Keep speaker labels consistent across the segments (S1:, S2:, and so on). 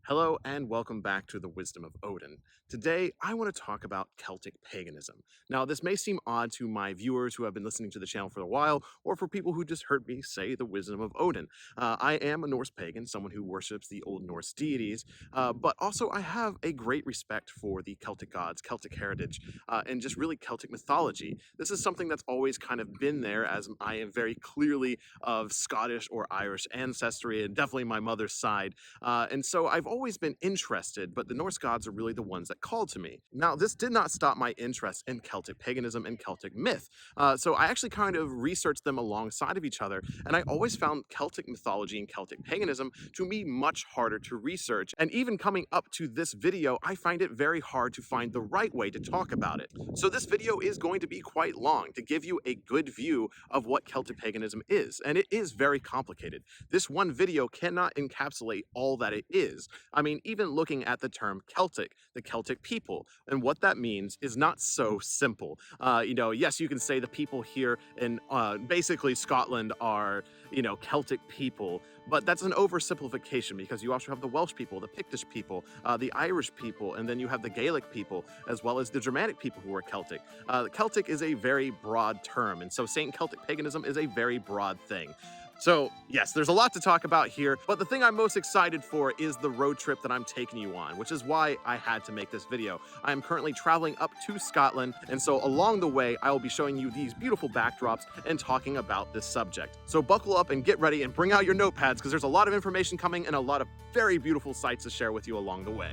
S1: Hello and welcome back to the Wisdom of Odin. Today, I want to talk about Celtic paganism. Now, this may seem odd to my viewers who have been listening to the channel for a while, or for people who just heard me say the Wisdom of Odin. I am a Norse pagan, someone who worships the Old Norse deities, but also I have a great respect for the Celtic gods, Celtic heritage, and just really Celtic mythology. This is something that's always kind of been there, as I am very clearly of Scottish or Irish ancestry, and definitely my mother's side. And so I've always been interested, but the Norse gods are really the ones that called to me. Now, this did not stop my interest in Celtic paganism and Celtic myth. So I actually kind of researched them alongside of each other, and I always found Celtic mythology and Celtic paganism to be much harder to research. And even coming up to this video, I find it very hard to find the right way to talk about it. So this video is going to be quite long to give you a good view of what Celtic paganism is, and it is very complicated. This one video cannot encapsulate all that it is. I mean, even looking at the term Celtic, the Celtic people, and what that means is not so simple. Yes, you can say the people here in basically Scotland are, Celtic people, but that's an oversimplification because you also have the Welsh people, the Pictish people, the Irish people, and then you have the Gaelic people, as well as the Germanic people who are Celtic. Celtic is a very broad term, and so saying Celtic paganism is a very broad thing. So, yes, there's a lot to talk about here, but the thing I'm most excited for is the road trip that I'm taking you on, which is why I had to make this video. I am currently traveling up to Scotland, and so along the way, I will be showing you these beautiful backdrops and talking about this subject. So buckle up and get ready and bring out your notepads, because there's a lot of information coming and a lot of very beautiful sights to share with you along the way.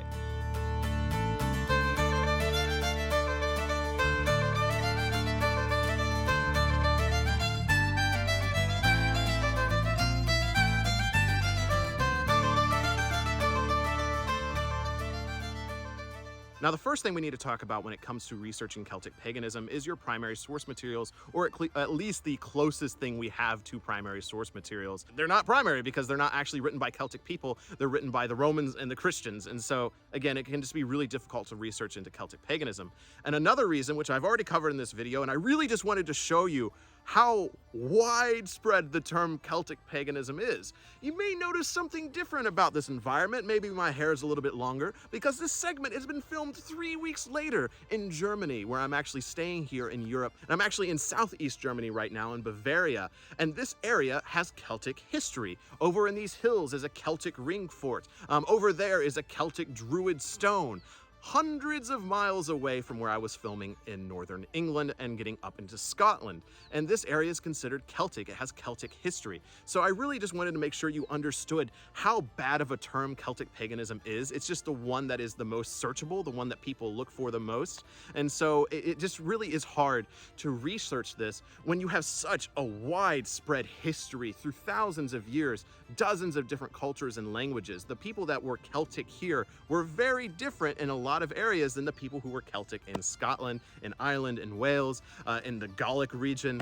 S1: Now, the first thing we need to talk about when it comes to researching Celtic paganism is your primary source materials, or at least the closest thing we have to primary source materials. They're not primary because they're not actually written by Celtic people. They're written by the Romans and the Christians. And so, again, it can just be really difficult to research into Celtic paganism. And another reason, which I've already covered in this video, and I really just wanted to show you how widespread the term Celtic paganism is. You may notice something different about this environment. Maybe my hair is a little bit longer because this segment has been filmed 3 weeks later in Germany, where I'm actually staying here in Europe. And I'm actually in southeast Germany right now in Bavaria. And this area has Celtic history. Over in these hills is a Celtic ring fort. Over there is a Celtic druid stone. Hundreds of miles away from where I was filming in northern England and getting up into Scotland. And this area is considered Celtic. It has Celtic history. So I really just wanted to make sure you understood how bad of a term Celtic paganism is. It's just the one that is the most searchable, the one that people look for the most. And so it just really is hard to research this when you have such a widespread history through thousands of years, dozens of different cultures and languages. The people that were Celtic here were very different in a lot of areas than the people who were Celtic in Scotland, in Ireland, in Wales, in the Gallic region.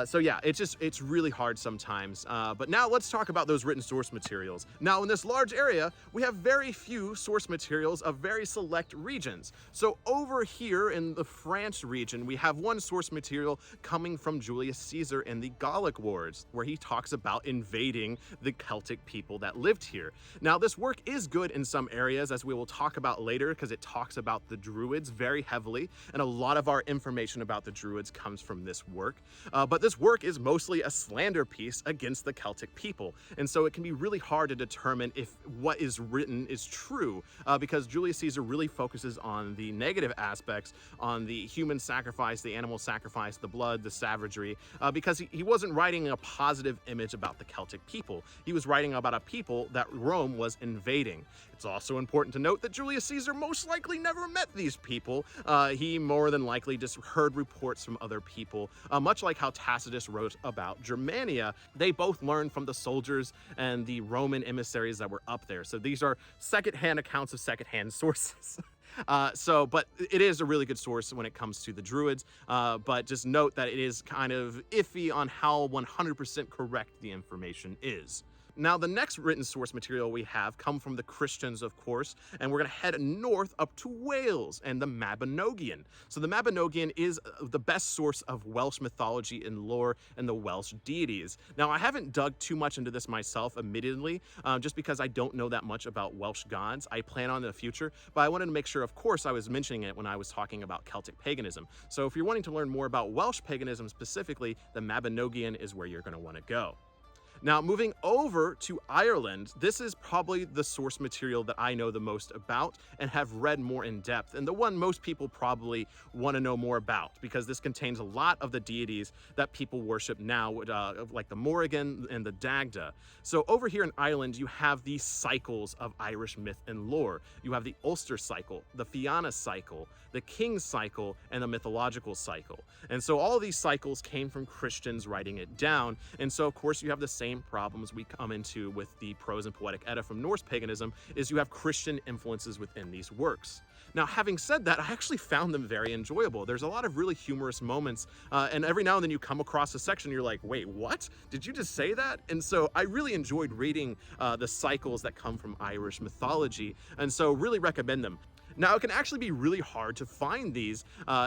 S1: So yeah, it's really hard sometimes. But now let's talk about those written source materials. Now in this large area, we have very few source materials of very select regions. So over here in the France region, we have one source material coming from Julius Caesar in the Gallic Wars, where he talks about invading the Celtic people that lived here. Now this work is good in some areas, as we will talk about later, because it talks about the Druids very heavily, and a lot of our information about the Druids comes from this work. But this work is mostly a slander piece against the Celtic people, and so it can be really hard to determine if what is written is true, because Julius Caesar really focuses on the negative aspects, on the human sacrifice, the animal sacrifice, the blood, the savagery, because he wasn't writing a positive image about the Celtic people. He was writing about a people that Rome was invading. It's also important to note that Julius Caesar most likely never met these people. He more than likely just heard reports from other people, much like how Tacitus wrote about Germania. They both learned from the soldiers and the Roman emissaries that were up there. So these are secondhand accounts of secondhand sources. But it is a really good source when it comes to the Druids, but just note that it is kind of iffy on how 100% correct the information is. Now, the next written source material we have come from the Christians, of course, and we're going to head north up to Wales and the Mabinogion. So the Mabinogion is the best source of Welsh mythology and lore and the Welsh deities. Now, I haven't dug too much into this myself, admittedly, just because I don't know that much about Welsh gods. I plan on in the future, but I wanted to make sure, of course, I was mentioning it when I was talking about Celtic paganism. So if you're wanting to learn more about Welsh paganism specifically, the Mabinogion is where you're going to want to go. Now, moving over to Ireland, this is probably the source material that I know the most about and have read more in depth, and the one most people probably want to know more about, because this contains a lot of the deities that people worship now, like the Morrigan and the Dagda. So over here in Ireland, you have these cycles of Irish myth and lore. You have the Ulster cycle, the Fianna cycle, the King cycle, and the mythological cycle. And so all of these cycles came from Christians writing it down, and so of course you have the same problems we come into with the prose and poetic Edda from Norse paganism, is you have Christian influences within these works. Now, having said that, I actually found them very enjoyable. There's a lot of really humorous moments, and every now and then you come across a section, you're like, wait, what? Did you just say that? And so I really enjoyed reading the cycles that come from Irish mythology, and so really recommend them. Now, it can actually be really hard to find these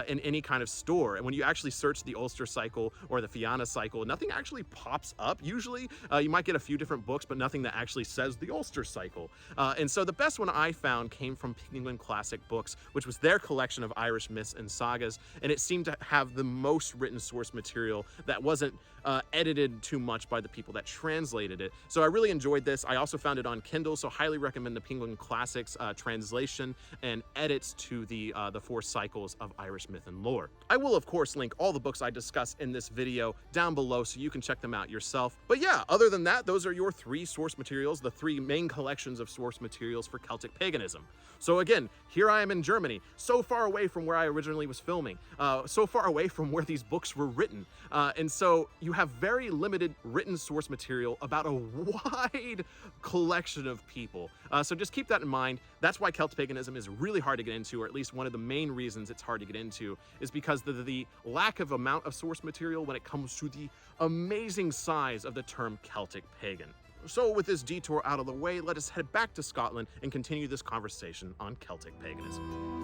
S1: in any kind of store. And when you actually search the Ulster cycle or the Fianna cycle, nothing actually pops up. Usually, you might get a few different books, but nothing that actually says the Ulster cycle. And so the best one I found came from Penguin Classic Books, which was their collection of Irish myths and sagas. And it seemed to have the most written source material that wasn't edited too much by the people that translated it. So I really enjoyed this. I also found it on Kindle, so highly recommend the Penguin Classics translation and edits to the 4 cycles of Irish myth and lore. I will, of course, link all the books I discuss in this video down below so you can check them out yourself. But yeah, other than that, those are your 3 source materials, the 3 main collections of source materials for Celtic paganism. So again, here I am in Germany, so far away from where I originally was filming, so far away from where these books were written. And so you have very limited written source material about a wide collection of people. So just keep that in mind. That's why Celtic paganism is really hard to get into, or at least one of the main reasons it's hard to get into, is because the lack of amount of source material when it comes to the amazing size of the term Celtic pagan. So with this detour out of the way, let us head back to Scotland and continue this conversation on Celtic paganism.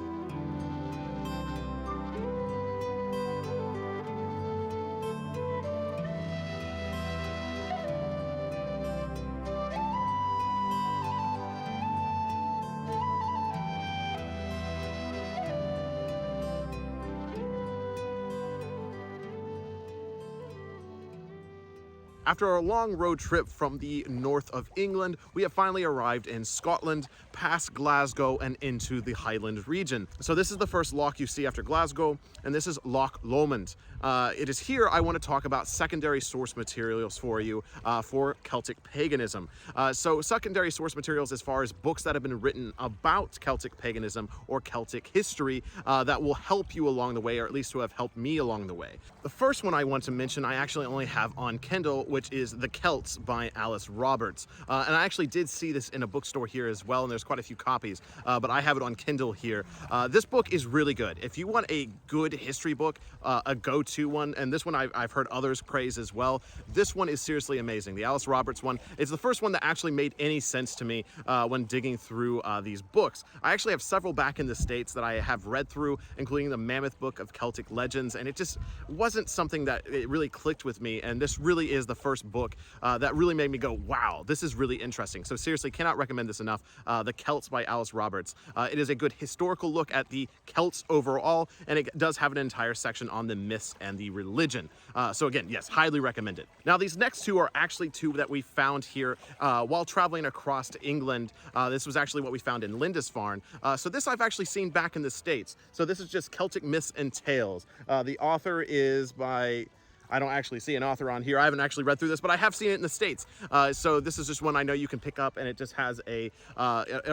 S1: After a long road trip from the north of England, we have finally arrived in Scotland, past Glasgow and into the Highlands region. So this is the first loch you see after Glasgow, and this is Loch Lomond. It is here I want to talk about secondary source materials for you for Celtic paganism. So secondary source materials as far as books that have been written about Celtic paganism or Celtic history that will help you along the way, or at least who have helped me along the way. The first one I want to mention I actually only have on Kindle, which is The Celts by Alice Roberts. And I actually did see this in a bookstore here as well, and there's quite a few copies, but I have it on Kindle here. This book is really good. If you want a good history book, a go-to one, and this one I've heard others praise as well, this one is seriously amazing. The Alice Roberts one is the first one that actually made any sense to me when digging through these books. I actually have several back in the States that I have read through, including the Mammoth Book of Celtic Legends, and it just wasn't something that it really clicked with me, and this really is the first book that really made me go, wow, this is really interesting. So seriously, cannot recommend this enough. The Celts by Alice Roberts. It is a good historical look at the Celts overall, and it does have an entire section on the myths and the religion. So again, yes, highly recommend it. Now, these next 2 are actually 2 that we found here while traveling across to England. This was actually what we found in Lindisfarne. So this I've actually seen back in the States. So this is just Celtic Myths and Tales. The author is by... I don't actually see an author on here. I haven't actually read through this, but I have seen it in the States. So this is just one I know you can pick up, and it just has a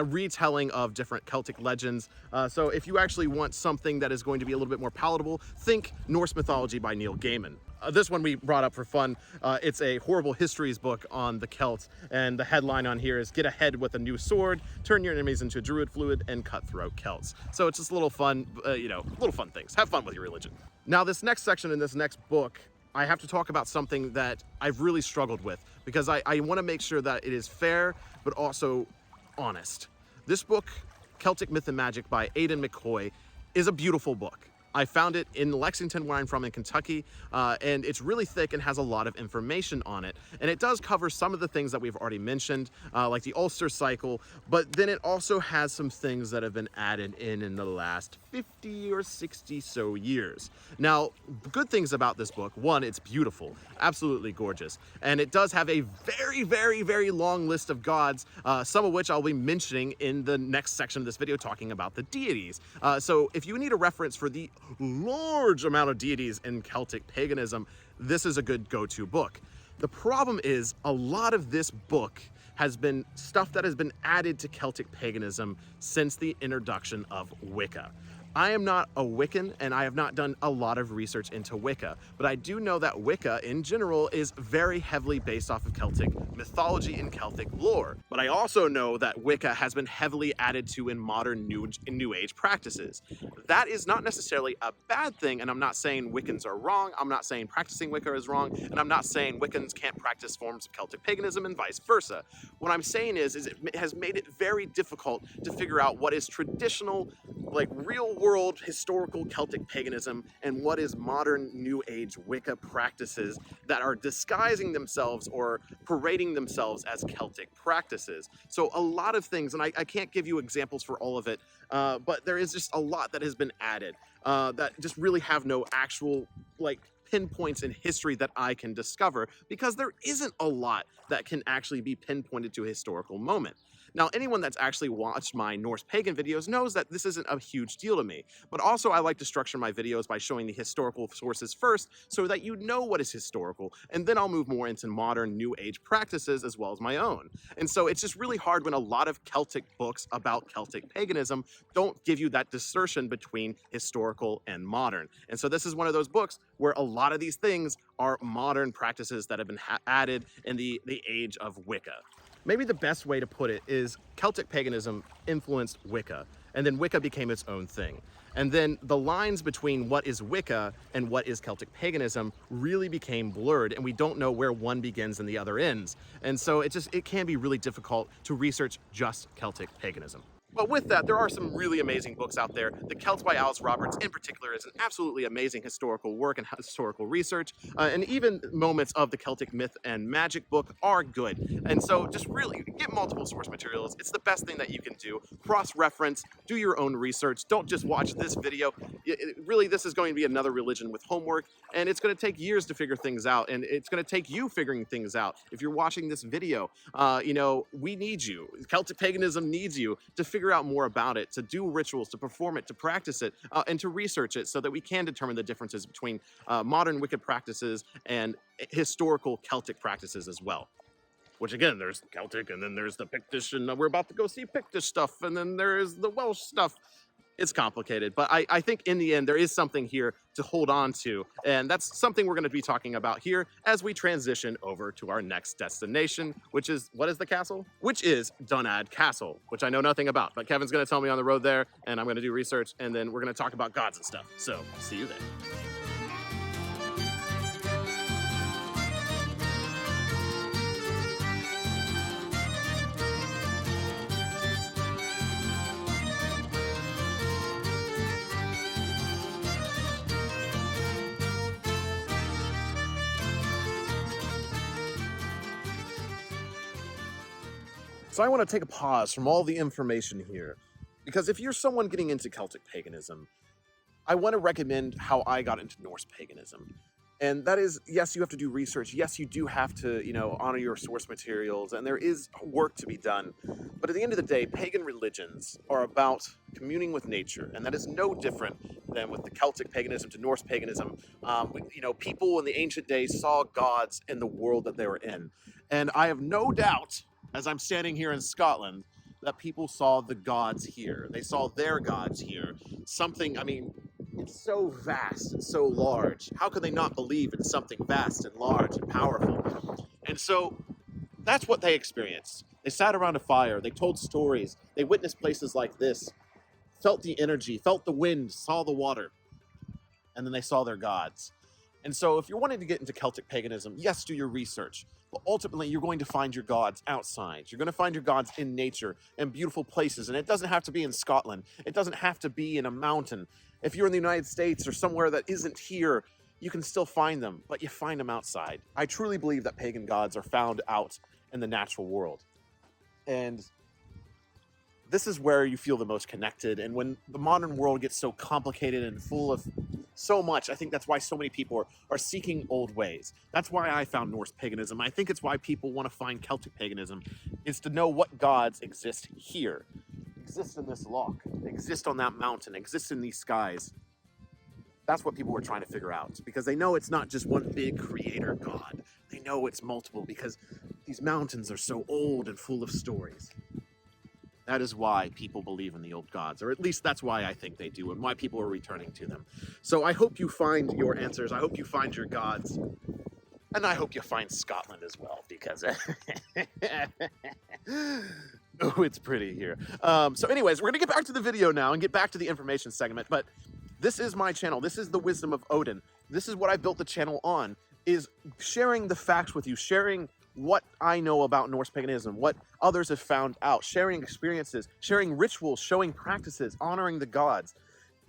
S1: retelling of different Celtic legends. So if you actually want something that is going to be a little bit more palatable, think Norse Mythology by Neil Gaiman. This one we brought up for fun. It's a horrible histories book on the Celts, and the headline on here is "Get Ahead with a New Sword, Turn Your Enemies into Druid Fluid, and Cutthroat Celts." So it's just little fun, little fun things. Have fun with your religion. Now, this next section in this next book I have to talk about something that I've really struggled with, because I want to make sure that it is fair, but also honest. This book, Celtic Myth and Magic by Aidan McCoy, is a beautiful book. I found it in Lexington, where I'm from in Kentucky, and it's really thick and has a lot of information on it. And it does cover some of the things that we've already mentioned, like the Ulster cycle, but then it also has some things that have been added in the last 50 or 60 so years. Now, good things about this book: one, it's beautiful, absolutely gorgeous, and it does have a very, very, very long list of gods, some of which I'll be mentioning in the next section of this video, talking about the deities. So if you need a reference for the large amount of deities in Celtic paganism, this is a good go-to book. The problem is, a lot of this book has been stuff that has been added to Celtic paganism since the introduction of Wicca. I am not a Wiccan, and I have not done a lot of research into Wicca, but I do know that Wicca in general is very heavily based off of Celtic mythology and Celtic lore. But I also know that Wicca has been heavily added to in modern New Age practices. That is not necessarily a bad thing, and I'm not saying Wiccans are wrong, I'm not saying practicing Wicca is wrong, and I'm not saying Wiccans can't practice forms of Celtic paganism and vice versa. What I'm saying is it has made it very difficult to figure out what is traditional, like real world historical Celtic paganism and what is modern New Age Wicca practices that are disguising themselves or parading themselves as Celtic practices. So a lot of things, and I can't give you examples for all of it, but there is just a lot that has been added that just really have no actual pinpoints in history that I can discover, because there isn't a lot that can actually be pinpointed to a historical moment. Now, anyone that's actually watched my Norse pagan videos knows that this isn't a huge deal to me, but also I like to structure my videos by showing the historical sources first so that you know what is historical, and then I'll move more into modern New Age practices as well as my own. And so it's just really hard when a lot of Celtic books about Celtic paganism don't give you that discernment between historical and modern. And so this is one of those books where a lot of these things are modern practices that have been added in the age of Wicca. Maybe the best way to put it is Celtic paganism influenced Wicca, and then Wicca became its own thing. And then the lines between what is Wicca and what is Celtic paganism really became blurred, and we don't know where one begins and the other ends. And so it can be really difficult to research just Celtic paganism. But with that, there are some really amazing books out there. The Celts by Alice Roberts in particular is an absolutely amazing historical work and historical research, and even moments of the Celtic Myth and Magic book are good. And so just really get multiple source materials. It's the best thing that you can do. Cross-reference, do your own research. Don't just watch this video. Really, this is going to be another religion with homework, and it's going to take years to figure things out, and it's going to take you figuring things out. If you're watching this video, we need you. Celtic paganism needs you to figure out more about it, to do rituals, to perform it, to practice it, and to research it so that we can determine the differences between modern Wicca practices and historical Celtic practices as well. Which again, there's Celtic, and then there's the Pictish, and we're about to go see Pictish stuff, and then there's the Welsh stuff. It's complicated, but I think in the end there is something here to hold on to, and that's something we're going to be talking about here as we transition over to our next destination, which is, what is the castle? Which is Dunad Castle, which I know nothing about, but Kevin's going to tell me on the road there, and I'm going to do research, and then we're going to talk about gods and stuff. So, see you there. So I want to take a pause from all the information here, because if you're someone getting into Celtic paganism, I want to recommend how I got into Norse paganism. And that is, yes, you have to do research. Yes, you do have to, honor your source materials, and there is work to be done. But at the end of the day, pagan religions are about communing with nature, and that is no different than with the Celtic paganism to Norse paganism. People in the ancient days saw gods in the world that they were in. And I have no doubt, as I'm standing here in Scotland, that people saw the gods here. They saw their gods here. It's so vast and so large. How could they not believe in something vast and large and powerful? And so that's what they experienced. They sat around a fire, they told stories, they witnessed places like this, felt the energy, felt the wind, saw the water, and then they saw their gods. And so if you're wanting to get into Celtic paganism, yes, do your research. But ultimately, you're going to find your gods outside. You're going to find your gods in nature and beautiful places. And it doesn't have to be in Scotland. It doesn't have to be in a mountain. If you're in the United States or somewhere that isn't here, you can still find them, but you find them outside. I truly believe that pagan gods are found out in the natural world. And this is where you feel the most connected. And when the modern world gets so complicated and full of so much, I think that's why so many people are seeking old ways. That's why I found Norse paganism. I think it's why people want to find Celtic paganism, is to know what gods exist here, exist in this loch, exist on that mountain, exist in these skies. That's what people are trying to figure out, because they know it's not just one big creator god. They know it's multiple because these mountains are so old and full of stories. That is why people believe in the old gods, or at least that's why I think they do, and why people are returning to them. So I hope you find your answers. I hope you find your gods. And I hope you find Scotland as well, because oh, it's pretty here. So anyways, we're going to get back to the video now and get back to the information segment. But this is my channel. This is the Wisdom of Odin. This is what I built the channel on, is sharing the facts with you, sharing what I know about Norse paganism, what others have found out, sharing experiences, sharing rituals, showing practices, honoring the gods.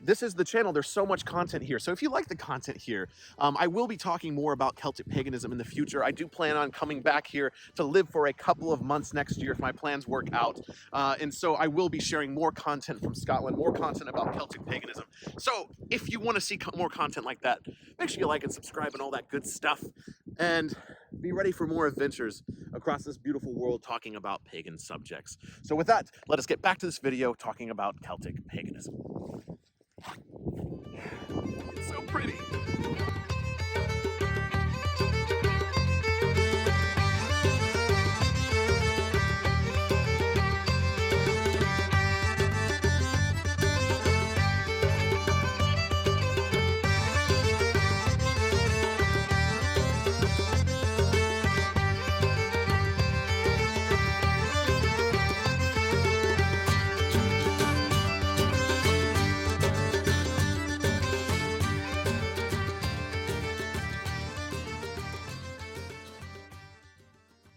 S1: This is the channel. There's so much content here. So if you like the content here, I will be talking more about Celtic paganism in the future. I do plan on coming back here to live for a couple of months next year if my plans work out. And so I will be sharing more content from Scotland, more content about Celtic paganism. So if you want to see more content like that, make sure you like and subscribe and all that good stuff. And be ready for more adventures across this beautiful world talking about pagan subjects. So with that, let us get back to this video talking about Celtic paganism. It's so pretty.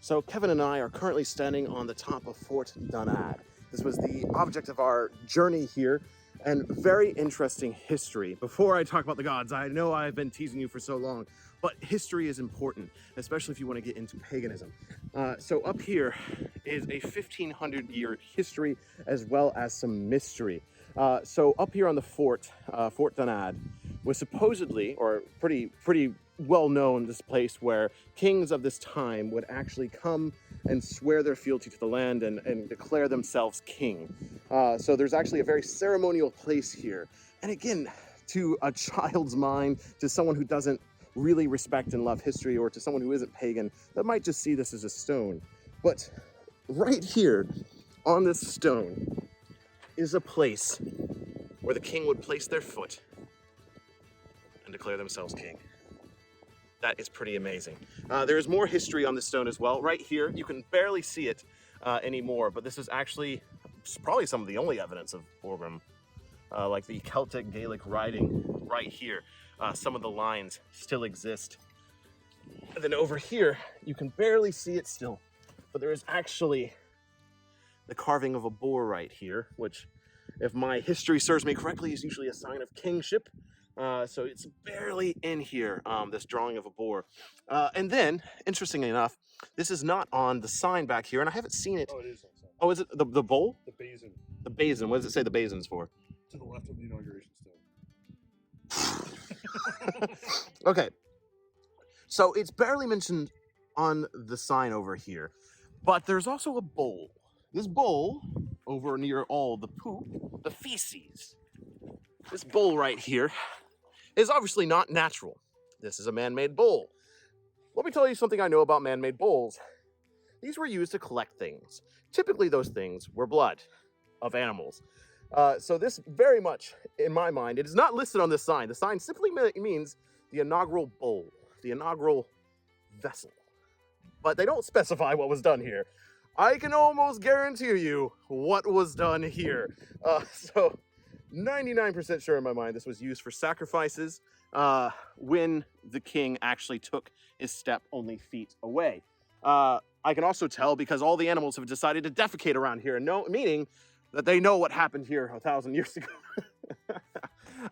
S1: So Kevin and I are currently standing on the top of Fort Dunad. This was the object of our journey here, and very interesting history. Before I talk about the gods, I know I've been teasing you for so long, but history is important, especially if you want to get into paganism. So up here is a 1,500-year history as well as some mystery. So up here on the fort, Fort Dunad, was supposedly, or pretty well known, this place where kings of this time would actually come and swear their fealty to the land and declare themselves king. So there's actually a very ceremonial place here. And again, to a child's mind, to someone who doesn't really respect and love history, or to someone who isn't pagan, that might just see this as a stone. But right here on this stone is a place where the king would place their foot and declare themselves king. That is pretty amazing. There is more history on this stone as well. Right here, you can barely see it anymore, but this is actually probably some of the only evidence of Orgrim, like the Celtic Gaelic writing right here. Some of the lines still exist. And then over here, you can barely see it still, but there is actually the carving of a boar right here, which, if my history serves me correctly, is usually a sign of kingship. So it's barely in here, this drawing of a boar. And then, interestingly enough, this is not on the sign back here, and I haven't seen it.
S2: Oh, it is on sign.
S1: Oh, is it the bowl?
S2: The basin.
S1: The basin. What does it say the basin's for?
S2: To the left of the inauguration stone.
S1: Okay. So it's barely mentioned on the sign over here, but there's also a bowl. This bowl, over near all the poop, the feces, this bowl right here is obviously not natural. This is a man-made bowl. Let me tell you something I know about man-made bowls. These were used to collect things. Typically those things were blood of animals. So this very much, in my mind, it is not listed on this sign. The sign simply means the inaugural bowl, the inaugural vessel. But they don't specify what was done here. I can almost guarantee you what was done here. So 99% sure in my mind this was used for sacrifices, when the king actually took his step only feet away. I can also tell because all the animals have decided to defecate around here, meaning that they know what happened here 1,000 years ago.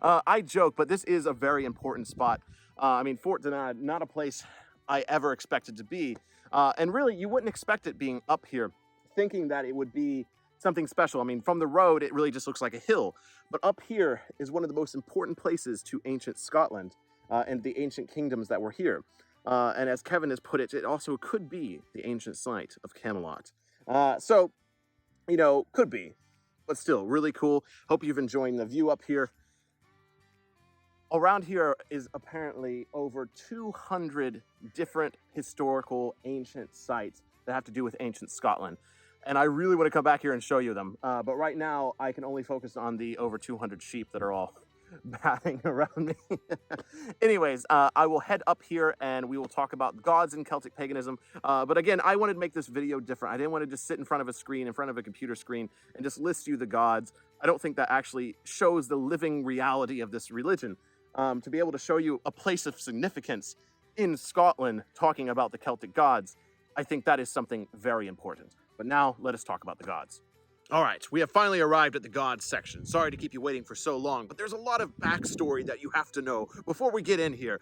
S1: I joke, but this is a very important spot. I mean, Fort Denard, not a place I ever expected to be. And really, you wouldn't expect it being up here, thinking that it would be something special. I mean, from the road, it really just looks like a hill. But up here is one of the most important places to ancient Scotland and the ancient kingdoms that were here. And as Kevin has put it, it also could be the ancient site of Camelot. So, you know, could be, but still really cool. Hope you've enjoyed the view up here. Around here is apparently over 200 different historical ancient sites that have to do with ancient Scotland. And I really want to come back here and show you them. But right now, I can only focus on the over 200 sheep that are all batting around me. Anyways, I will head up here and we will talk about gods in Celtic paganism. But again, I wanted to make this video different. I didn't want to just sit in front of a screen, in front of a computer screen, and just list you the gods. I don't think that actually shows the living reality of this religion. To be able to show you a place of significance in Scotland talking about the Celtic gods, I think that is something very important. But now, let us talk about the gods. All right, we have finally arrived at the gods section. Sorry to keep you waiting for so long, but there's a lot of backstory that you have to know before we get in here,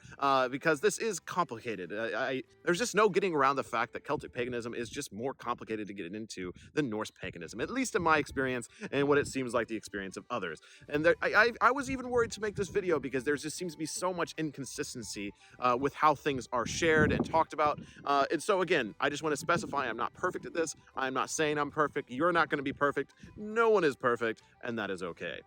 S1: because this is complicated. There's just no getting around the fact that Celtic paganism is just more complicated to get into than Norse paganism, at least in my experience and what it seems like the experience of others. And I was even worried to make this video because there just seems to be so much inconsistency with how things are shared and talked about. And so again, I just want to specify I'm not perfect at this. I'm not saying I'm perfect. You're not going to be perfect. No one is perfect, and that is okay.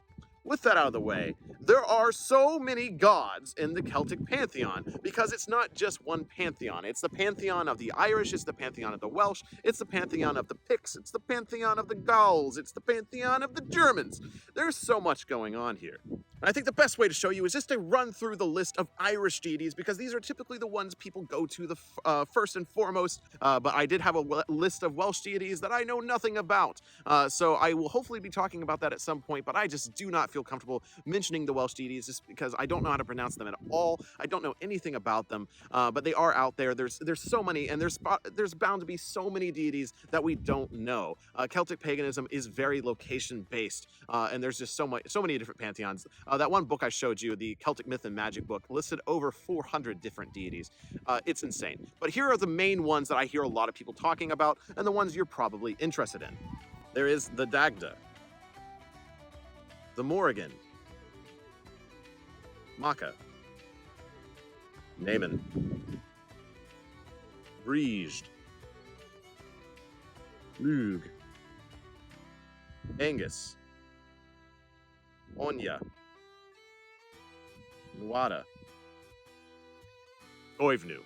S1: With that out of the way, there are so many gods in the Celtic pantheon because it's not just one pantheon. It's the pantheon of the Irish, it's the pantheon of the Welsh, it's the pantheon of the Picts, it's the pantheon of the Gauls, it's the pantheon of the Germans. There's so much going on here. And I think the best way to show you is just to run through the list of Irish deities because these are typically the ones people go to the first and foremost. But I did have a list of Welsh deities that I know nothing about. So I will hopefully be talking about that at some point, but I just do not feel comfortable mentioning the Welsh deities just because I don't know how to pronounce them at all. I don't know anything about them, but they are out there. There's so many, and there's bound to be so many deities that we don't know. Celtic paganism is very location based, and there's just so many different pantheons. That one book I showed you, the Celtic Myth and Magic book, listed over 400 different deities. It's insane. But here are the main ones that I hear a lot of people talking about, and the ones you're probably interested in. There is the Dagda, the Morrigan, Macha, Naaman, Breeged, Lug, Angus, Onya, Nuada, Oivnu,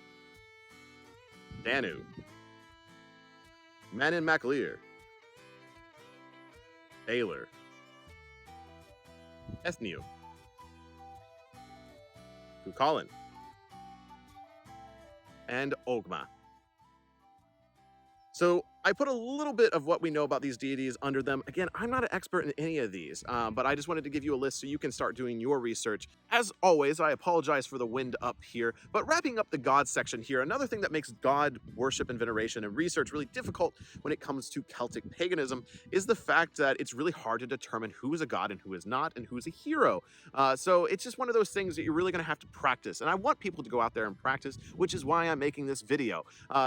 S1: Danu, Manin MacLear, Baylor, Ethniu, Cuchulainn, and Ogma. So I put a little bit of what we know about these deities under them. Again, I'm not an expert in any of these, but I just wanted to give you a list so you can start doing your research. As always, I apologize for the wind up here, but wrapping up the God section here, another thing that makes God worship and veneration and research really difficult when it comes to Celtic paganism is the fact that it's really hard to determine who is a god and who is not and who's a hero. So it's just one of those things that you're really going to have to practice. And I want people to go out there and practice, which is why I'm making this video.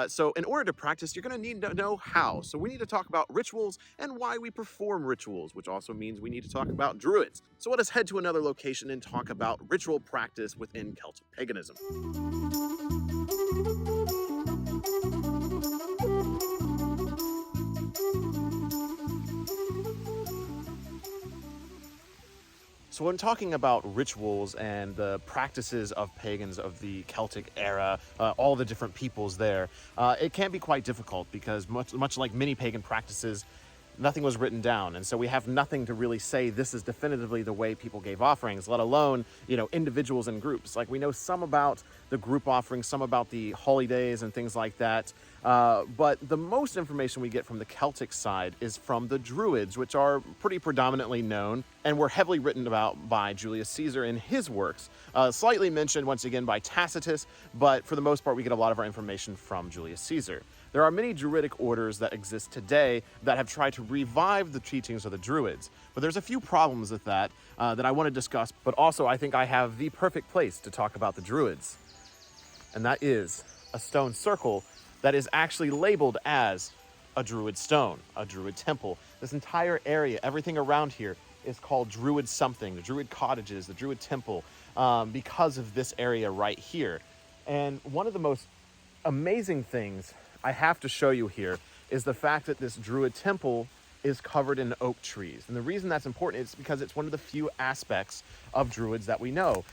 S1: So in order to practice, you're going to need to know how. So we need to talk about rituals and why we perform rituals, which also means we need to talk about druids. So let us head to another location and talk about ritual practice within Celtic paganism. So when talking about rituals and the practices of pagans of the Celtic era, all the different peoples there, it can be quite difficult because much like many pagan practices, nothing was written down. And so we have nothing to really say this is definitively the way people gave offerings, let alone, individuals and groups. Like we know some about the group offerings, some about the holidays and things like that. But the most information we get from the Celtic side is from the Druids, which are pretty predominantly known and were heavily written about by Julius Caesar in his works. Slightly mentioned once again by Tacitus, but for the most part we get a lot of our information from Julius Caesar. There are many Druidic orders that exist today that have tried to revive the teachings of the Druids, but there's a few problems with that that I want to discuss, but also I think I have the perfect place to talk about the Druids, and that is a stone circle that is actually labeled as a Druid stone, a Druid temple. This entire area, everything around here is called Druid something, the Druid cottages, the Druid temple, because of this area right here. And one of the most amazing things I have to show you here is the fact that this Druid temple is covered in oak trees. And the reason that's important is because it's one of the few aspects of Druids that we know,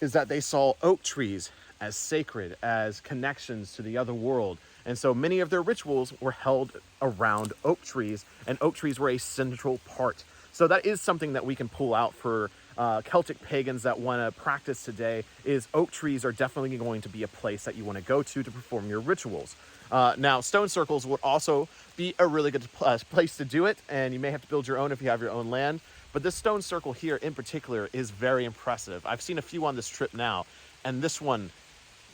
S1: is that they saw oak trees as sacred, as connections to the other world. And so many of their rituals were held around oak trees, and oak trees were a central part. So that is something that we can pull out for Celtic pagans that want to practice today, is oak trees are definitely going to be a place that you want to go to perform your rituals. Now, stone circles would also be a really good place to do it, and you may have to build your own if you have your own land. But this stone circle here in particular is very impressive. I've seen a few on this trip now, and this one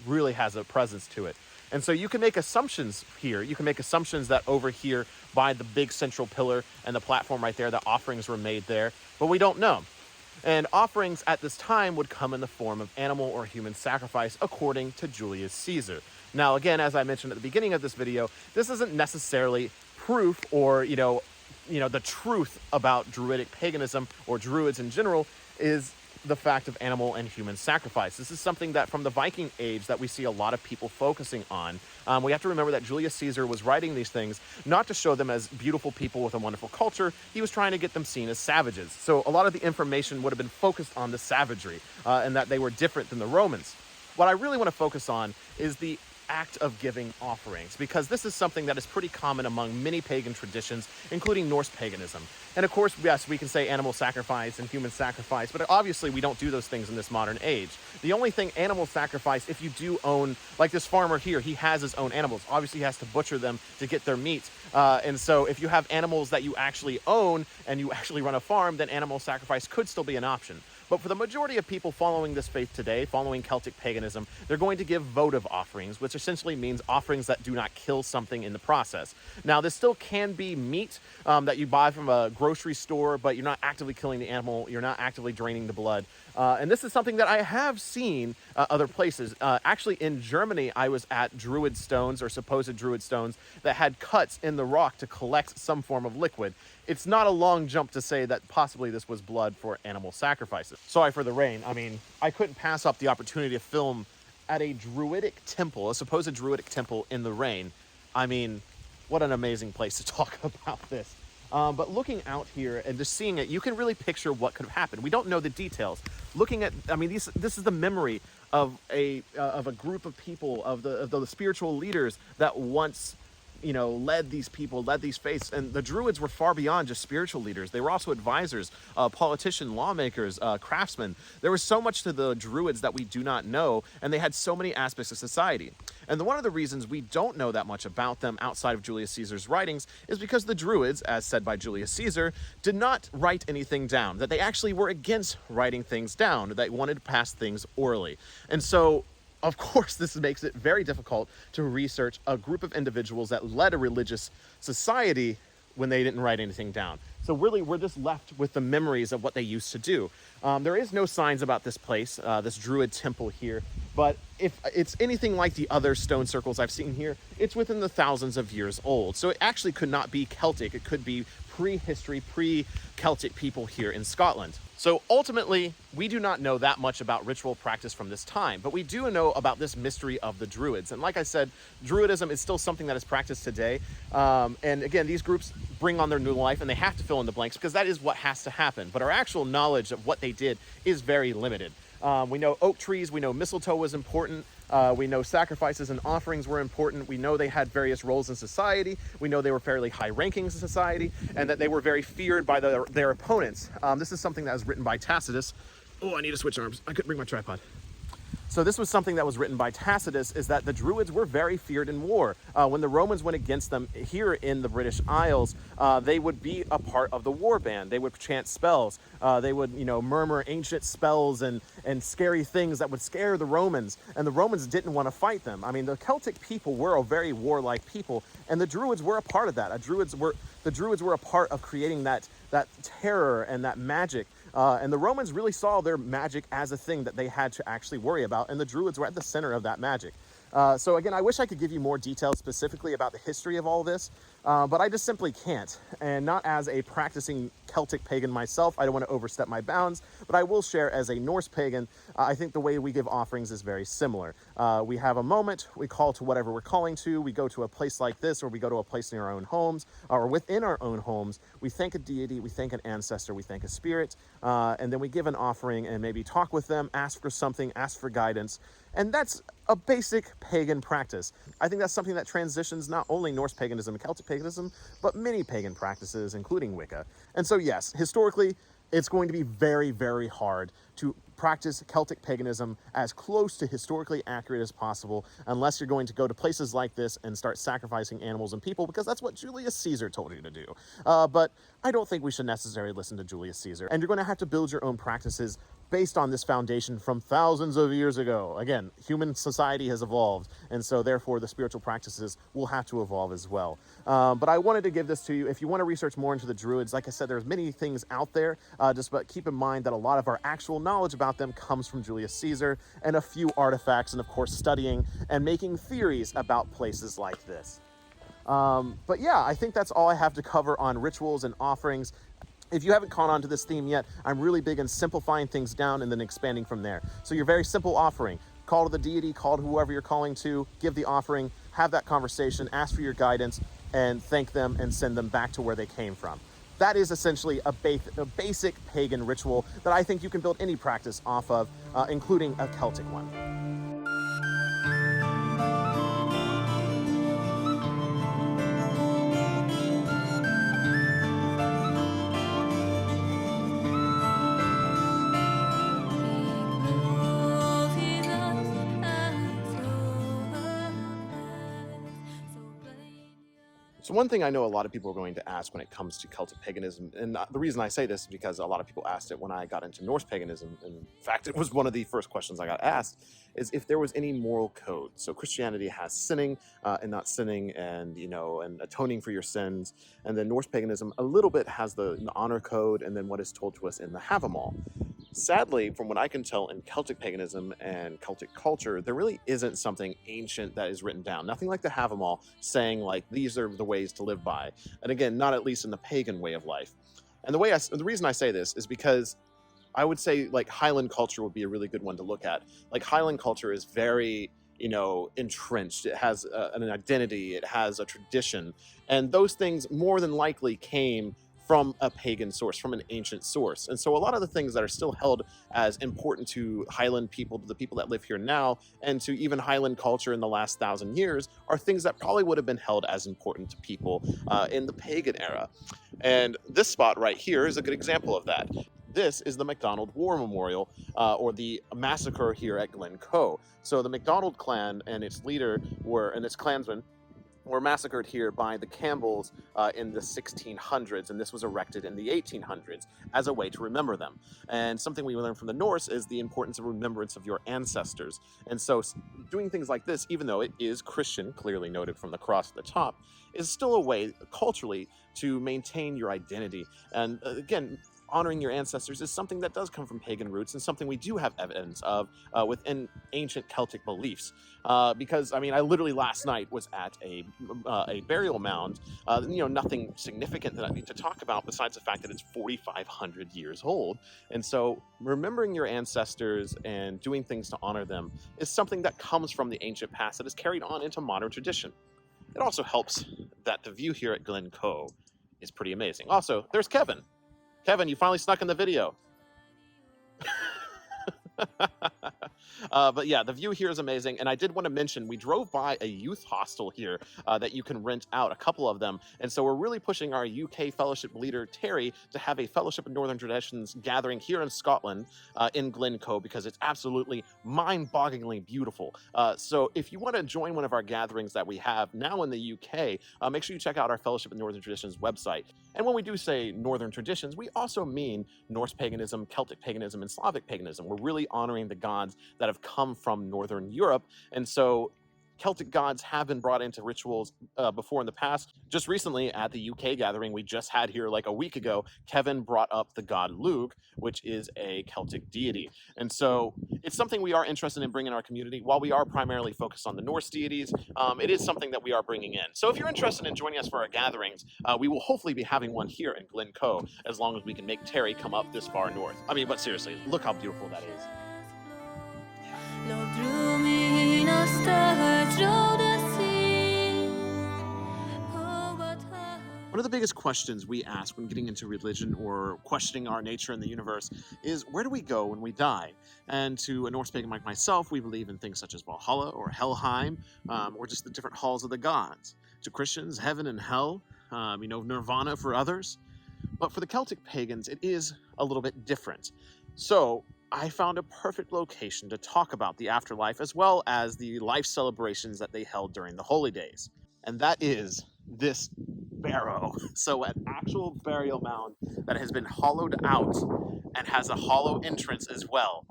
S1: really has a presence to it. And so you can make assumptions here. You can make assumptions that over here by the big central pillar and the platform right there, that offerings were made there, but we don't know. And offerings at this time would come in the form of animal or human sacrifice according to Julius Caesar. Now, again, as I mentioned at the beginning of this video, this isn't necessarily proof or, the truth about Druidic paganism or Druids in general is the fact of animal and human sacrifice. This is something that from the Viking age that we see a lot of people focusing on. We have to remember that Julius Caesar was writing these things not to show them as beautiful people with a wonderful culture. He was trying to get them seen as savages. So a lot of the information would have been focused on the savagery and that they were different than the Romans. What I really want to focus on is the act of giving offerings, because this is something that is pretty common among many pagan traditions, including Norse paganism. And of course, yes, we can say animal sacrifice and human sacrifice, but obviously we don't do those things in this modern age. The only thing animal sacrifice, if you do own, like this farmer here, he has his own animals. Obviously, he has to butcher them to get their meat. And so if you have animals that you actually own and you actually run a farm, then animal sacrifice could still be an option. But for the majority of people following this faith today, following Celtic paganism, they're going to give votive offerings, which essentially means offerings that do not kill something in the process. Now, this still can be meat that you buy from a grocery store, but you're not actively killing the animal. You're not actively draining the blood. And this is something that I have seen other places. Actually, in Germany, I was at Druid stones or supposed Druid stones that had cuts in the rock to collect some form of liquid. It's not a long jump to say that possibly this was blood for animal sacrifices. Sorry for the rain. I mean, I couldn't pass up the opportunity to film at a Druidic temple, a supposed Druidic temple in the rain. I mean, what an amazing place to talk about this. But looking out here and just seeing it, you can really picture what could have happened. We don't know the details. Looking at, I mean, this is the memory of a group of people, of the spiritual leaders that once, led these people, led these faiths. And the Druids were far beyond just spiritual leaders. They were also advisors, politicians, lawmakers, craftsmen. There was so much to the Druids that we do not know, and they had so many aspects of society. And one of the reasons we don't know that much about them outside of Julius Caesar's writings is because the Druids, as said by Julius Caesar, did not write anything down, that they actually were against writing things down, that they wanted to pass things orally. And so, of course, this makes it very difficult to research a group of individuals that led a religious society when they didn't write anything down. So really, we're just left with the memories of what they used to do. There is no signs about this place, this Druid temple here, but if it's anything like the other stone circles I've seen here, it's within the thousands of years old. So it actually could not be Celtic. It could be pre-history, pre-Celtic people here in Scotland. So ultimately, we do not know that much about ritual practice from this time, but we do know about this mystery of the Druids. And like I said, Druidism is still something that is practiced today. And again, these groups bring on their new life and they have to fill in the blanks because that is what has to happen. But our actual knowledge of what they did is very limited. We know oak trees, we know mistletoe was important. We know sacrifices and offerings were important. We know they had various roles in society. We know they were fairly high-ranking in society, and that they were very feared by their opponents. This is something that was written by Tacitus. Oh, I need to switch arms. I couldn't bring my tripod. So this was something that was written by Tacitus, is that the Druids were very feared in war. When the Romans went against them here in the British Isles, they would be a part of the war band. They would chant spells. They would, murmur ancient spells and scary things that would scare the Romans. And the Romans didn't want to fight them. I mean, the Celtic people were a very warlike people, and the Druids were a part of that. The Druids were a part of creating that terror and that magic. And the Romans really saw their magic as a thing that they had to actually worry about, and the Druids were at the center of that magic. So again, I wish I could give you more details specifically about the history of all this, but I just simply can't. And not as a practicing Celtic pagan myself, I don't want to overstep my bounds, but I will share as a Norse pagan, I think the way we give offerings is very similar. We have a moment, we call to whatever we're calling to, we go to a place like this, or we go to a place in our own homes, or within our own homes, we thank a deity, we thank an ancestor, we thank a spirit, and then we give an offering and maybe talk with them, ask for something, ask for guidance. And that's a basic pagan practice. I think that's something that transitions not only Norse paganism and Celtic paganism, but many pagan practices, including Wicca. And so yes, historically, it's going to be very, very hard to practice Celtic paganism as close to historically accurate as possible, unless you're going to go to places like this and start sacrificing animals and people, because that's what Julius Caesar told you to do. But I don't think we should necessarily listen to Julius Caesar. And you're going to have to build your own practices based on this foundation from thousands of years ago. Again, human society has evolved, and so therefore the spiritual practices will have to evolve as well. But I wanted to give this to you. If you want to research more into the Druids, like I said, there's many things out there, but keep in mind that a lot of our actual knowledge about them comes from Julius Caesar and a few artifacts, and of course studying and making theories about places like this. But yeah, I think that's all I have to cover on rituals and offerings. If you haven't caught on to this theme yet, I'm really big in simplifying things down and then expanding from there. So your very simple offering, call to the deity, call to whoever you're calling to, give the offering, have that conversation, ask for your guidance, and thank them and send them back to where they came from. That is essentially a basic pagan ritual that I think you can build any practice off of, including a Celtic one. So one thing I know a lot of people are going to ask when it comes to Celtic paganism, and the reason I say this is because a lot of people asked it when I got into Norse paganism, and in fact it was one of the first questions I got asked, is if there was any moral code. So Christianity has sinning and not sinning, and and atoning for your sins, and then Norse paganism a little bit has the honor code, and then what is told to us in the Havamal. Sadly, from what I can tell in Celtic paganism and Celtic culture, there really isn't something ancient that is written down. Nothing like the Havamal saying like these are the ways to live by. And again, not at least in the pagan way of life. And the reason I say this is because I would say like Highland culture would be a really good one to look at. Like Highland culture is very entrenched. It has an identity. It has a tradition, and those things more than likely came from a pagan source, from an ancient source. And so a lot of the things that are still held as important to Highland people, to the people that live here now, and to even Highland culture in the last 1,000 years, are things that probably would have been held as important to people in the pagan era. And this spot right here is a good example of that. This is the MacDonald War Memorial, or the massacre here at Glencoe. So the MacDonald clan and its leader and its clansmen were massacred here by the Campbells in the 1600s, and this was erected in the 1800s as a way to remember them. And something we learn from the Norse is the importance of remembrance of your ancestors. And so doing things like this, even though it is Christian, clearly noted from the cross at the top, is still a way culturally to maintain your identity. And again, honoring your ancestors is something that does come from pagan roots, and something we do have evidence of within ancient Celtic beliefs. Because, I mean, I literally last night was at a burial mound, nothing significant that I need to talk about besides the fact that it's 4,500 years old. And so remembering your ancestors and doing things to honor them is something that comes from the ancient past that is carried on into modern tradition. It also helps that the view here at Glencoe is pretty amazing. Also, there's Kevin. Kevin, you finally snuck in the video. But yeah, the view here is amazing. And I did want to mention, we drove by a youth hostel here that you can rent out, a couple of them. And so we're really pushing our UK fellowship leader, Terry, to have a Fellowship of Northern Traditions gathering here in Scotland, in Glencoe, because it's absolutely mind-bogglingly beautiful. So if you want to join one of our gatherings that we have now in the UK, make sure you check out our Fellowship of Northern Traditions website. And when we do say Northern Traditions, we also mean Norse paganism, Celtic paganism, and Slavic paganism. We're really honoring the gods that have come from Northern Europe. And so Celtic gods have been brought into rituals before in the past. Just recently at the UK gathering we just had here like a week ago, Kevin brought up the god Lugh, which is a Celtic deity. And so it's something we are interested in bringing in our community. While we are primarily focused on the Norse deities, it is something that we are bringing in. So if you're interested in joining us for our gatherings, we will hopefully be having one here in Glencoe, as long as we can make Terry come up this far north. I mean, but seriously, look how beautiful that is.
S3: Love drew me in a star, through the sea. Oh, but
S1: One of the biggest questions we ask when getting into religion or questioning our nature in the universe is, where do we go when we die? And to a Norse pagan like myself, we believe in things such as Valhalla or Helheim, or just the different halls of the gods. To Christians, heaven and hell, nirvana for others. But for the Celtic pagans, it is a little bit different. So I found a perfect location to talk about the afterlife as well as the life celebrations that they held during the holy days. And that is this barrow. So an actual burial mound that has been hollowed out and has a hollow entrance as well.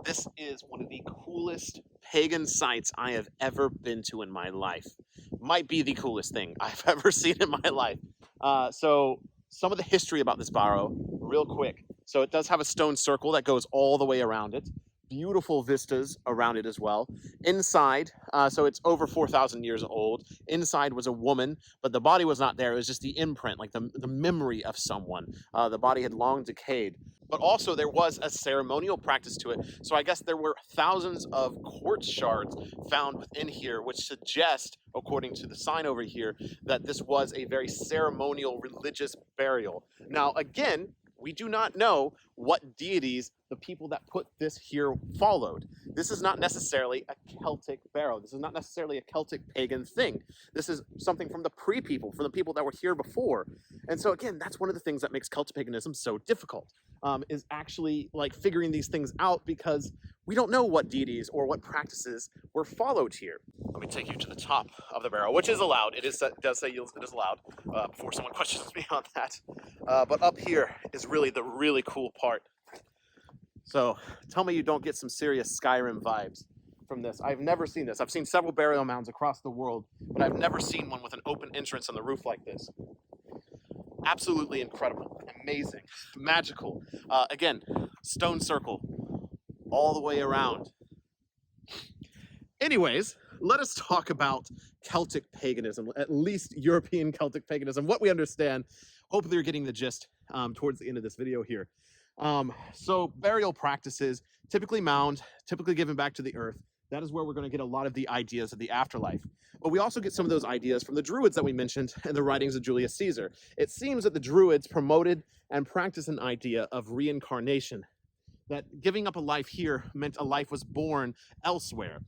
S1: This is one of the coolest pagan sites I have ever been to in my life. Might be the coolest thing I've ever seen in my life. So some of the history about this barrow, real quick. So it does have a stone circle that goes all the way around it. Beautiful vistas around it as well. Inside, so it's over 4,000 years old. Inside was a woman, but the body was not there. It was just the imprint, like the memory of someone. The body had long decayed. But also there was a ceremonial practice to it. So I guess there were thousands of quartz shards found within here, which suggest, according to the sign over here, that this was a very ceremonial religious burial. Now, again, we do not know what deities the people that put this here followed. This is not necessarily a Celtic barrow. This is not necessarily a Celtic pagan thing. This is something from the pre-people, from the people that were here before. And so again, that's one of the things that makes Celtic paganism so difficult, is actually like figuring these things out, because we don't know what deities or what practices were followed here. Let me take you to the top of the barrow, which is allowed. It does say it is allowed, before someone questions me on that. But up here is really the really cool part. So tell me you don't get some serious Skyrim vibes from this. I've never seen this. I've seen several burial mounds across the world, but I've never seen one with an open entrance on the roof like this. Absolutely incredible, amazing, magical. Again, stone circle all the way around. Anyways, let us talk about Celtic paganism, at least European Celtic paganism, what we understand. Hopefully you're getting the gist towards the end of this video here. So burial practices, typically mound, typically given back to the earth. That is where we're going to get a lot of the ideas of the afterlife. But we also get some of those ideas from the Druids that we mentioned in the writings of Julius Caesar. It seems that the Druids promoted and practiced an idea of reincarnation, that giving up a life here meant a life was born elsewhere.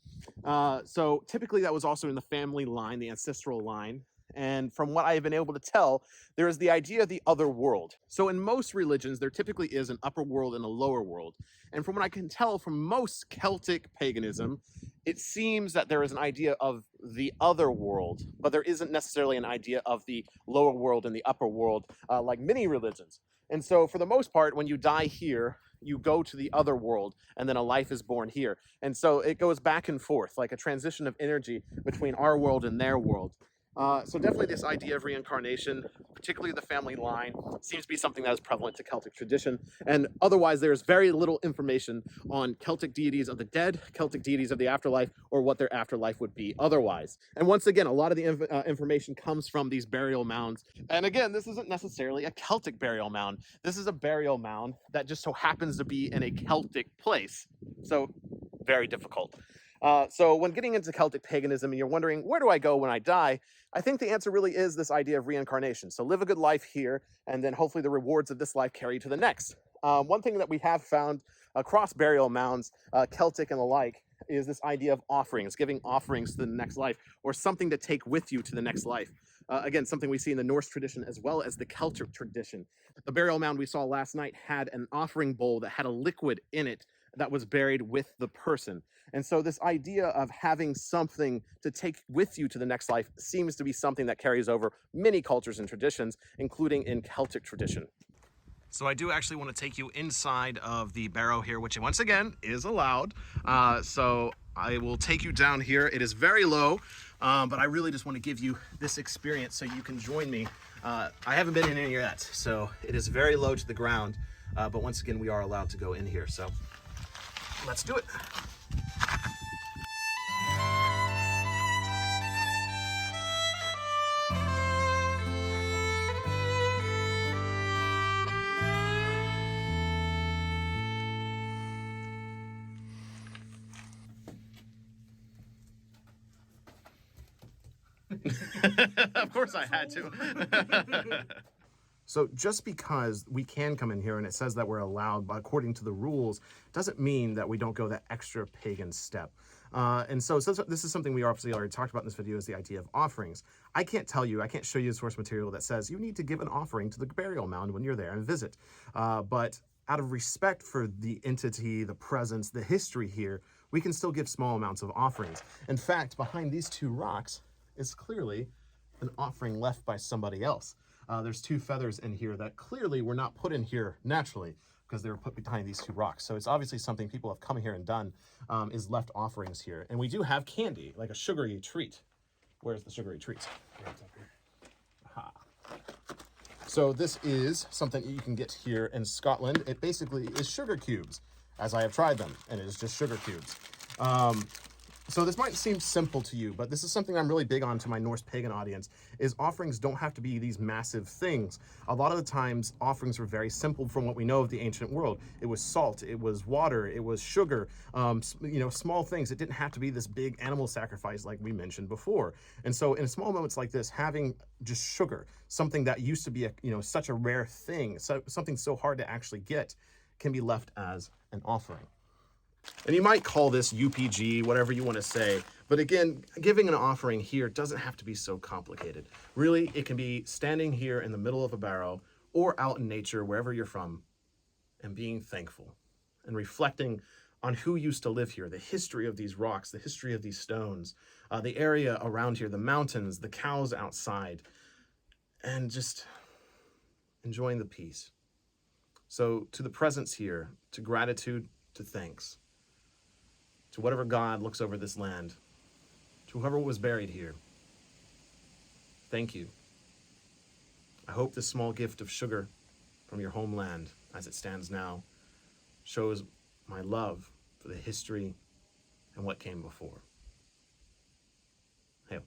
S1: So typically that was also in the family line, the ancestral line. And from what I have been able to tell, there is the idea of the other world. So in most religions, there typically is an upper world and a lower world. And from what I can tell from most Celtic paganism, it seems that there is an idea of the other world, but there isn't necessarily an idea of the lower world and the upper world, like many religions. And so for the most part, when you die here, you go to the other world, and then a life is born here. And so it goes back and forth, like a transition of energy between our world and their world. So definitely this idea of reincarnation, particularly the family line, seems to be something that is prevalent to Celtic tradition. And otherwise, there's very little information on Celtic deities of the dead, Celtic deities of the afterlife, or what their afterlife would be otherwise. And once again, a lot of the information comes from these burial mounds. And again, this isn't necessarily a Celtic burial mound. This is a burial mound that just so happens to be in a Celtic place. So very difficult. So when getting into Celtic paganism and you're wondering, where do I go when I die? I think the answer really is this idea of reincarnation. So live a good life here, and then hopefully the rewards of this life carry you to the next. One thing that we have found across burial mounds, Celtic and the like, is this idea of offerings, giving offerings to the next life, or something to take with you to the next life. Again, something we see in the Norse tradition as well as the Celtic tradition. The burial mound we saw last night had an offering bowl that had a liquid in it that was buried with the person. And so this idea of having something to take with you to the next life seems to be something that carries over many cultures and traditions, including in Celtic tradition. So I do actually want to take you inside of the barrow here, which once again is allowed. So I will take you down here. It is very low, but I really just want to give you this experience so you can join me. I haven't been in here yet, so it is very low to the ground. But once again, we are allowed to go in here. So let's do it. Of course I had to. So just because we can come in here and it says that we're allowed according to the rules, doesn't mean that we don't go that extra pagan step. And so this is something we obviously already talked about in this video, is the idea of offerings. I can't show you the source material that says you need to give an offering to the burial mound when you're there and visit. But out of respect for the entity, the presence, the history here, we can still give small amounts of offerings. In fact, behind these two rocks is clearly an offering left by somebody else. There's two feathers in here that clearly were not put in here naturally because they were put behind these two rocks. So it's obviously something people have come here and done, is left offerings here. And we do have candy, like a sugary treat. Where's the sugary treat? Aha. So this is something you can get here in Scotland. It basically is sugar cubes, as I have tried them, and it is just sugar cubes. So this might seem simple to you, but this is something I'm really big on to my Norse pagan audience, is offerings don't have to be these massive things. A lot of the times, offerings were very simple from what we know of the ancient world. It was salt, it was water, it was sugar, small things. It didn't have to be this big animal sacrifice like we mentioned before. And so in small moments like this, having just sugar, something that used to be such a rare thing, something so hard to actually get, can be left as an offering. And you might call this UPG, whatever you want to say. But again, giving an offering here doesn't have to be so complicated. Really, it can be standing here in the middle of a barrow or out in nature, wherever you're from, and being thankful and reflecting on who used to live here, the history of these rocks, the history of these stones, the area around here, the mountains, the cows outside, and just enjoying the peace. So to the presence here, to gratitude, to thanks, to whatever God looks over this land, to whoever was buried here, thank you. I hope this small gift of sugar from your homeland, as it stands now, shows my love for the history and what came before. Hail.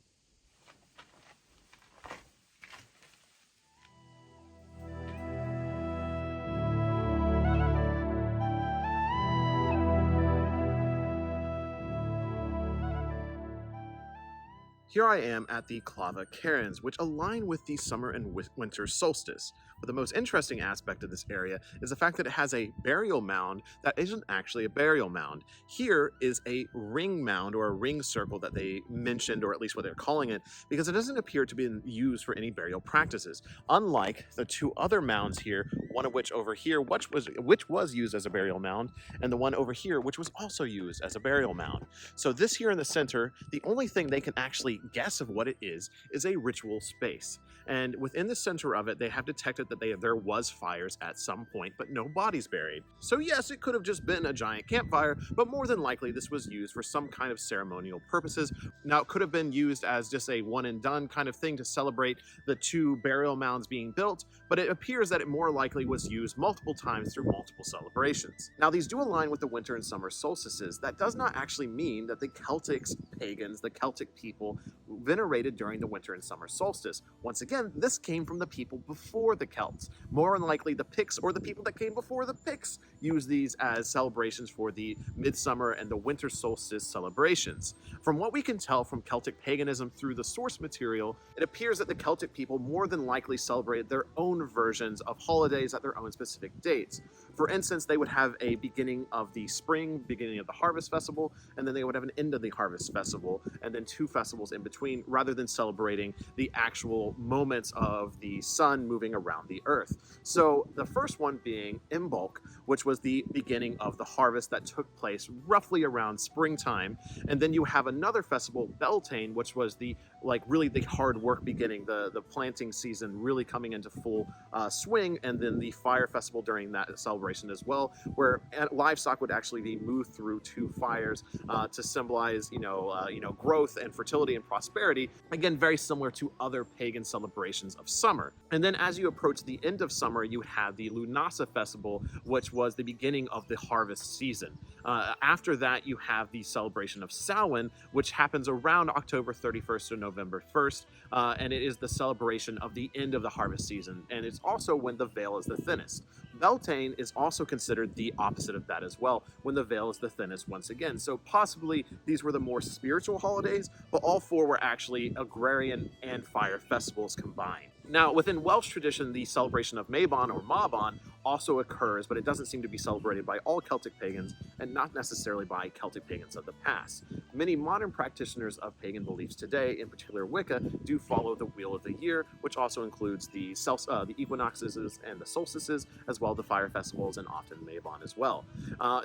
S1: Here I am at the Clava Cairns, which align with the summer and winter solstice. But the most interesting aspect of this area is the fact that it has a burial mound that isn't actually a burial mound. Here is a ring mound, or a ring circle that they mentioned, or at least what they're calling it, because it doesn't appear to be used for any burial practices. Unlike the two other mounds here, one of which over here, which was used as a burial mound, and the one over here, which was also used as a burial mound. So this here in the center, the only thing they can actually guess of what it is a ritual space. And within the center of it, they have detected that there was fires at some point, but no bodies buried. So yes, it could have just been a giant campfire, but more than likely this was used for some kind of ceremonial purposes. Now, it could have been used as just a one and done kind of thing to celebrate the two burial mounds being built, but it appears that it more likely was used multiple times through multiple celebrations. Now, these do align with the winter and summer solstices. That does not actually mean that the Celtics, pagans, the Celtic people venerated during the winter and summer solstice. Once again, this came from the people before the Celts. More than likely, the Picts or the people that came before the Picts used these as celebrations for the midsummer and the winter solstice celebrations. From what we can tell from Celtic paganism through the source material, it appears that the Celtic people more than likely celebrated their own versions of holidays at their own specific dates. For instance, they would have a beginning of the spring, beginning of the harvest festival, and then they would have an end of the harvest festival, and then 2 festivals in between, rather than celebrating the actual moments of the sun moving around the earth. So the first one being Imbolc, which was the beginning of the harvest that took place roughly around springtime. And then you have another festival, Beltane, which was the really the hard work beginning, the planting season really coming into full swing, and then the fire festival during that celebration as well, where livestock would actually be moved through 2 fires to symbolize, growth and fertility and prosperity. Again, very similar to other pagan celebrations of summer. And then as you approach the end of summer, you have the Lunasa festival, which was the beginning of the harvest season. After that, you have the celebration of Samhain, which happens around October 31st to November 1st, and it is the celebration of the end of the harvest season, and it's also when the veil is the thinnest. Beltane is also considered the opposite of that as well, when the veil is the thinnest once again. So possibly these were the more spiritual holidays, but all 4 were actually agrarian and fire festivals combined. Now, within Welsh tradition, the celebration of Mabon or Mabon also occurs, but it doesn't seem to be celebrated by all Celtic pagans and not necessarily by Celtic pagans of the past. Many modern practitioners of pagan beliefs today, in particular Wicca, do follow the Wheel of the Year, which also includes the equinoxes and the solstices, as well as the fire festivals and often Mabon as well.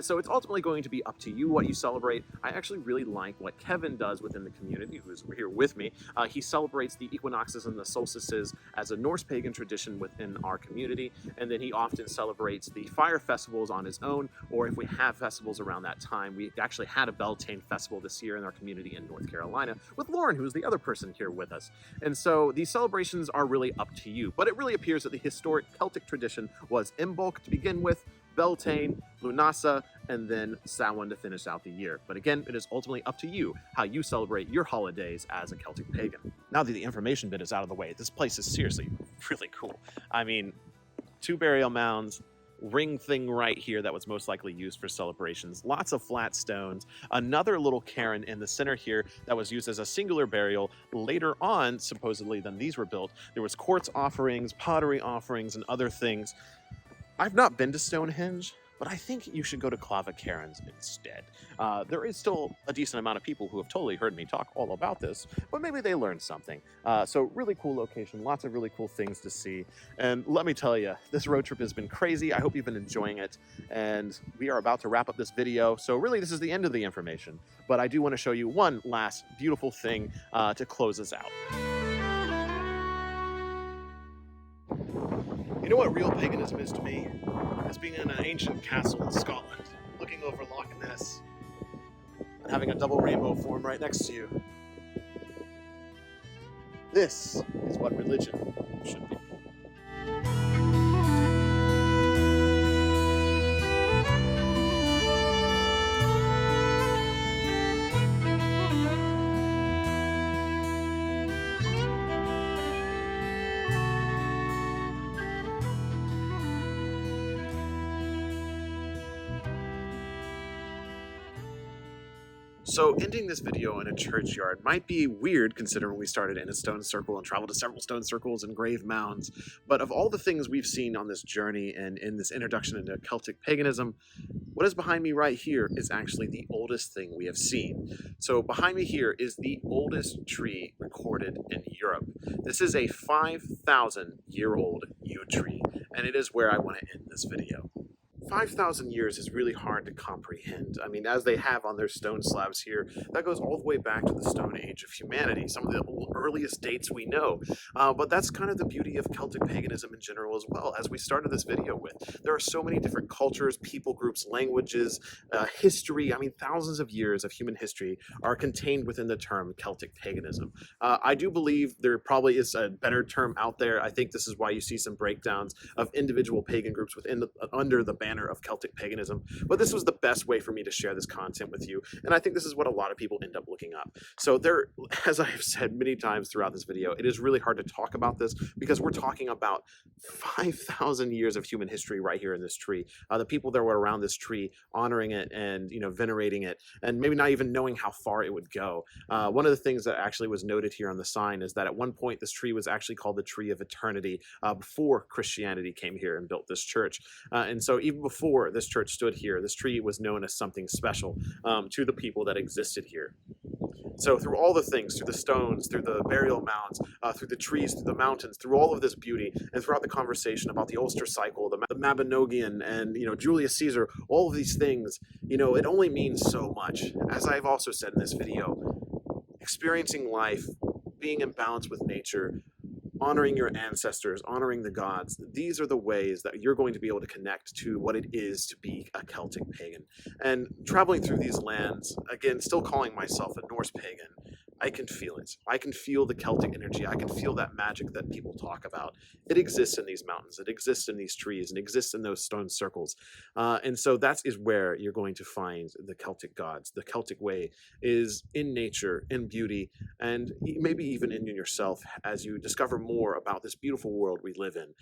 S1: So it's ultimately going to be up to you what you celebrate. I actually really like what Kevin does within the community, who's here with me. He celebrates the equinoxes and the solstices as a Norse pagan tradition within our community, and then he often celebrates the fire festivals on his own, or if we have festivals around that time. We actually had a Beltane festival this year in our community in North Carolina with Lauren, who's the other person here with us. And so these celebrations are really up to you, but it really appears that the historic Celtic tradition was Imbolc to begin with, Beltane, Lunasa, and then Samhain to finish out the year. But again, it is ultimately up to you how you celebrate your holidays as a Celtic pagan. Now that the information bit is out of the way, this place is seriously really cool. I mean, 2 burial mounds, ring thing right here that was most likely used for celebrations, lots of flat stones, another little cairn in the center here that was used as a singular burial. Later on, supposedly, then these were built, there was quartz offerings, pottery offerings, and other things. I've not been to Stonehenge, but I think you should go to Clava Cairns instead. There is still a decent amount of people who have totally heard me talk all about this, but maybe they learned something. So really cool location, lots of really cool things to see. And let me tell you, this road trip has been crazy. I hope you've been enjoying it. And we are about to wrap up this video. So really, this is the end of the information. But I do want to show you one last beautiful thing to close us out. You know what real paganism is to me? It's being in an ancient castle in Scotland, looking over Loch Ness, and having a double rainbow form right next to you. This is what religion should be. So ending this video in a churchyard might be weird considering we started in a stone circle and traveled to several stone circles and grave mounds, but of all the things we've seen on this journey and in this introduction into Celtic paganism, what is behind me right here is actually the oldest thing we have seen. So behind me here is the oldest tree recorded in Europe. This is a 5,000-year-old yew tree, and it is where I want to end this video. 5,000 years is really hard to comprehend. I mean, as they have on their stone slabs here, that goes all the way back to the Stone Age of humanity, some of the earliest dates we know. But that's kind of the beauty of Celtic paganism in general as well, as we started this video with. There are so many different cultures, people groups, languages, history. I mean, thousands of years of human history are contained within the term Celtic paganism. I do believe there probably is a better term out there. I think this is why you see some breakdowns of individual pagan groups under the banner manner of Celtic paganism, but this was the best way for me to share this content with you, and I think this is what a lot of people end up looking up. So there, as I have said many times throughout this video, it is really hard to talk about this because we're talking about 5,000 years of human history right here in this tree. The people that were around this tree honoring it and venerating it, and maybe not even knowing how far it would go. One of the things that actually was noted here on the sign is that at one point this tree was actually called the Tree of Eternity before Christianity came here and built this church. And so even before this church stood here, this tree was known as something special to the people that existed here. So through all the things, through the stones, through the burial mounds, through the trees, through the mountains, through all of this beauty, and throughout the conversation about the Ulster cycle, the Mabinogion, and Julius Caesar, all of these things, it only means so much. As I've also said in this video, experiencing life, being in balance with nature, honoring your ancestors, honoring the gods, these are the ways that you're going to be able to connect to what it is to be a Celtic pagan. And traveling through these lands, again, still calling myself a Norse pagan, I can feel it. I can feel the Celtic energy. I can feel that magic that people talk about. It exists in these mountains. It exists in these trees and exists in those stone circles. And so that is where you're going to find the Celtic gods. The Celtic way is in nature, in beauty, and maybe even in yourself as you discover more about this beautiful world we live in.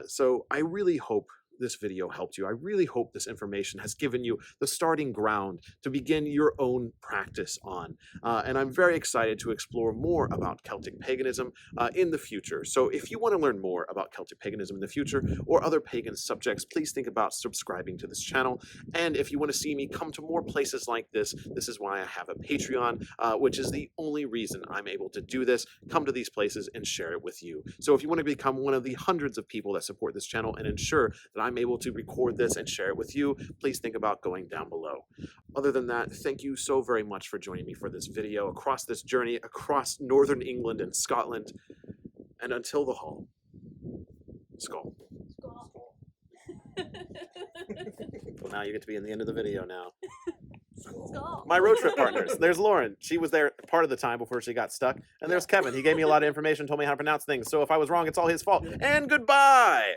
S1: So I really hope this video helped you. I really hope this information has given you the starting ground to begin your own practice on. And I'm very excited to explore more about Celtic paganism in the future. So if you want to learn more about Celtic paganism in the future or other pagan subjects, please think about subscribing to this channel. And if you want to see me come to more places like this, this is why I have a Patreon, which is the only reason I'm able to do this, come to these places and share it with you. So if you want to become one of the hundreds of people that support this channel and ensure that I'm able to record this and share it with you, please think about going down below. Other than that, thank you so very much for joining me for this video across this journey across northern England and Scotland. And until the hall, Skull. Well, now you get to be in the end of the video now.
S3: Skull.
S1: My road trip partners. There's Lauren. She was there part of the time before she got stuck. And there's Kevin. He gave me a lot of information, told me how to pronounce things. So if I was wrong, it's all his fault. And goodbye!